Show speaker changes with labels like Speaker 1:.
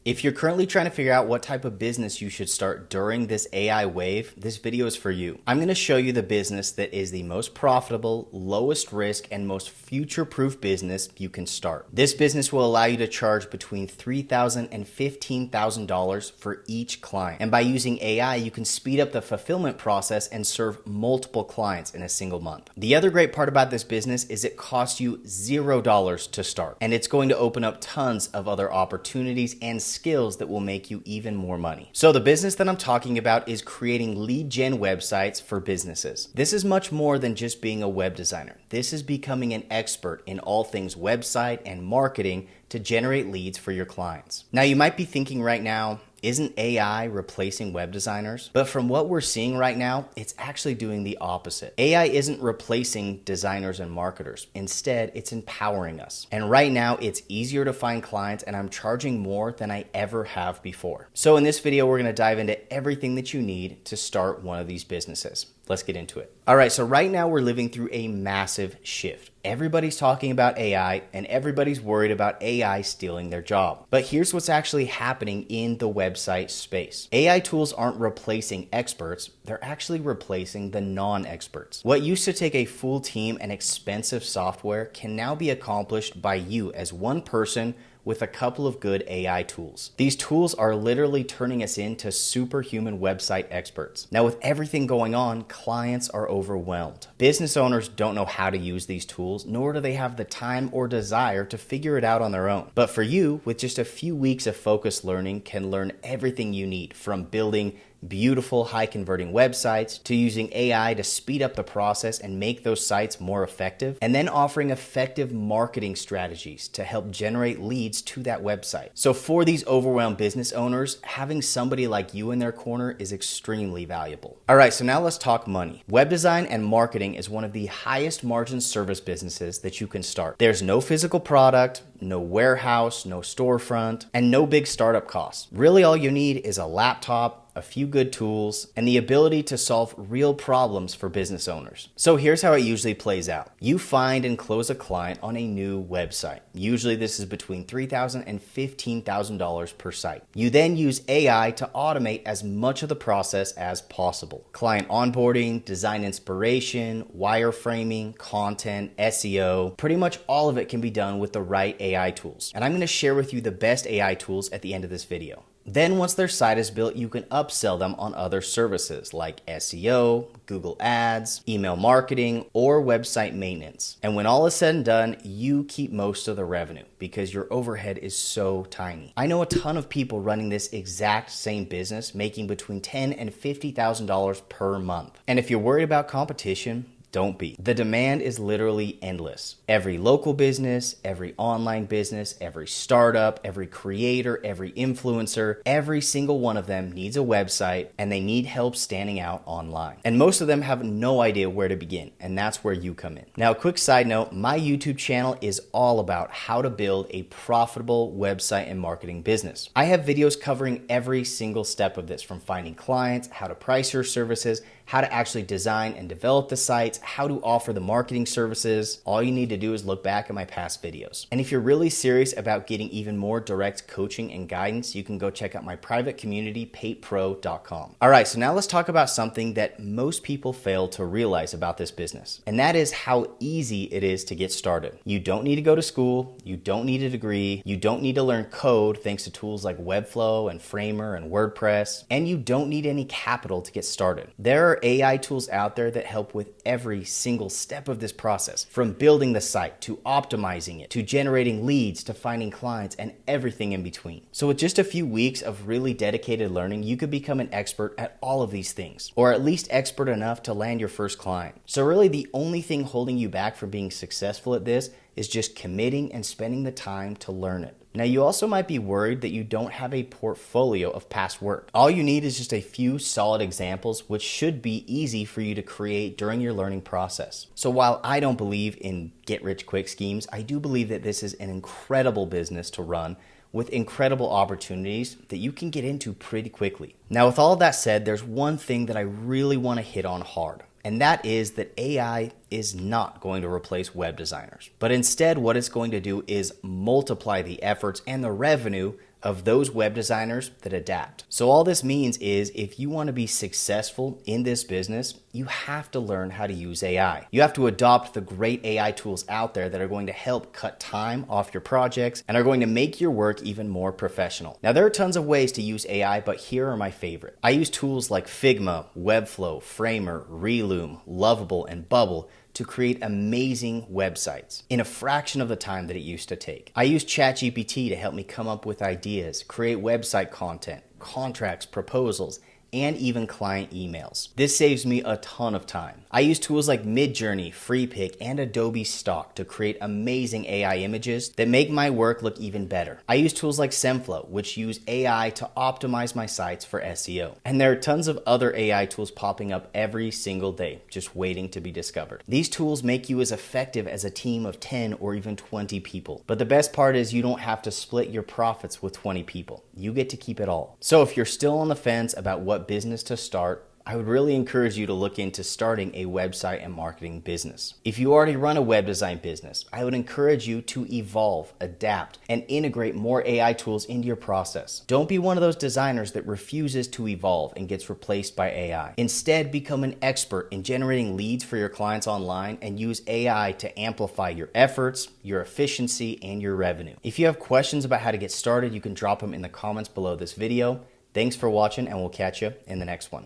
Speaker 1: If you're currently trying to figure out what type of business you should start during this AI wave, this video is for you. I'm going to show you the business that is the most profitable, lowest risk, and most future-proof business you can start. This business will allow you to charge between $3,000 and $15,000 for each client. And by using AI, you can speed up the fulfillment process and serve multiple clients in a single month. The other great part about this business is it costs you $0 to start, and it's going to open up tons of other opportunities and skills that will make you even more money. So the business that I'm talking about is creating lead gen websites for businesses. This is much more than just being a web designer. This is becoming an expert in all things website and marketing to generate leads for your clients. Now you might be thinking right now, isn't AI replacing web designers? But from what we're seeing right now, it's actually doing the opposite. AI isn't replacing designers and marketers. Instead, it's empowering us. And right now, it's easier to find clients, and I'm charging more than I ever have before. So in this video, we're gonna dive into everything that you need to start one of these businesses. Let's get into it. All right, so right now we're living through a massive shift. Everybody's talking about AI and everybody's worried about AI stealing their job. But here's what's actually happening in the website space. AI tools aren't replacing experts, they're actually replacing the non-experts. What used to take a full team and expensive software can now be accomplished by you as one person with a couple of good AI tools. These tools are literally turning us into superhuman website experts. Now with everything going on, clients are overwhelmed. Business owners don't know how to use these tools, nor do they have the time or desire to figure it out on their own. But for you, with just a few weeks of focused learning, can learn everything you need, from building beautiful, high-converting websites to using AI to speed up the process and make those sites more effective, and then offering effective marketing strategies to help generate leads to that website. So for these overwhelmed business owners, having somebody like you in their corner is extremely valuable. All right, so now let's talk money. Web design and marketing is one of the highest margin service businesses that you can start. There's no physical product, no warehouse, no storefront, and no big startup costs. Really all you need is a laptop, a few good tools, and the ability to solve real problems for business owners. So here's how it usually plays out. You find and close a client on a new website. Usually this is between $3,000 and $15,000 per site. You then use AI to automate as much of the process as possible. Client onboarding, design inspiration, wireframing, content, SEO, pretty much all of it can be done with the right AI tools. And I'm going to share with you the best AI tools at the end of this video. Then once their site is built, you can upsell them on other services like SEO, Google Ads, email marketing, or website maintenance. And when all is said and done, you keep most of the revenue because your overhead is so tiny. I know a ton of people running this exact same business making between $10,000 and $50,000 per month. And if you're worried about competition, don't be. The demand is literally endless. Every local business, every online business, every startup, every creator, every influencer, every single one of them needs a website and they need help standing out online. And most of them have no idea where to begin, and that's where you come in. Now, a quick side note, my YouTube channel is all about how to build a profitable website and marketing business. I have videos covering every single step of this, from finding clients, how to price your services, how to actually design and develop the sites, how to offer the marketing services. All you need to do is look back at my past videos. And if you're really serious about getting even more direct coaching and guidance, you can go check out my private community, patepro.com. All right, so now let's talk about something that most people fail to realize about this business, and that is how easy it is to get started. You don't need to go to school, you don't need a degree, you don't need to learn code thanks to tools like Webflow and Framer and WordPress, and you don't need any capital to get started. There are AI tools out there that help with every single step of this process, from building the site to optimizing it to generating leads to finding clients and everything in between. So with just a few weeks of really dedicated learning, you could become an expert at all of these things, or at least expert enough to land your first client. So really the only thing holding you back from being successful at this is just committing and spending the time to learn it. Now, you also might be worried that you don't have a portfolio of past work. All you need is just a few solid examples, which should be easy for you to create during your learning process. So while I don't believe in get-rich-quick schemes, I do believe that this is an incredible business to run with incredible opportunities that you can get into pretty quickly. Now, with all of that said, there's one thing that I really want to hit on hard. And that is that AI is not going to replace web designers, but instead what it's going to do is multiply the efforts and the revenue of those web designers that adapt. So all this means is if you want to be successful in this business, you have to learn how to use AI. You have to adopt the great AI tools out there that are going to help cut time off your projects and are going to make your work even more professional. Now, there are tons of ways to use AI, but here are my favorite. I use tools like Figma, Webflow, Framer, Reloom, Lovable, and Bubble to create amazing websites in a fraction of the time that it used to take. I use ChatGPT to help me come up with ideas, create website content, contracts, proposals, and even client emails. This saves me a ton of time. I use tools like Midjourney, Freepik, and Adobe Stock to create amazing AI images that make my work look even better. I use tools like SEMflow, which use AI to optimize my sites for SEO. And there are tons of other AI tools popping up every single day, just waiting to be discovered. These tools make you as effective as a team of 10 or even 20 people. But the best part is you don't have to split your profits with 20 people. You get to keep it all. So if you're still on the fence about what business to start, I would really encourage you to look into starting a website and marketing business. If you already run a web design business, I would encourage you to evolve, adapt, and integrate more AI tools into your process. Don't be one of those designers that refuses to evolve and gets replaced by AI. Instead, become an expert in generating leads for your clients online and use AI to amplify your efforts, your efficiency, and your revenue. If you have questions about how to get started, you can drop them in the comments below this video. Thanks for watching, and we'll catch you in the next one.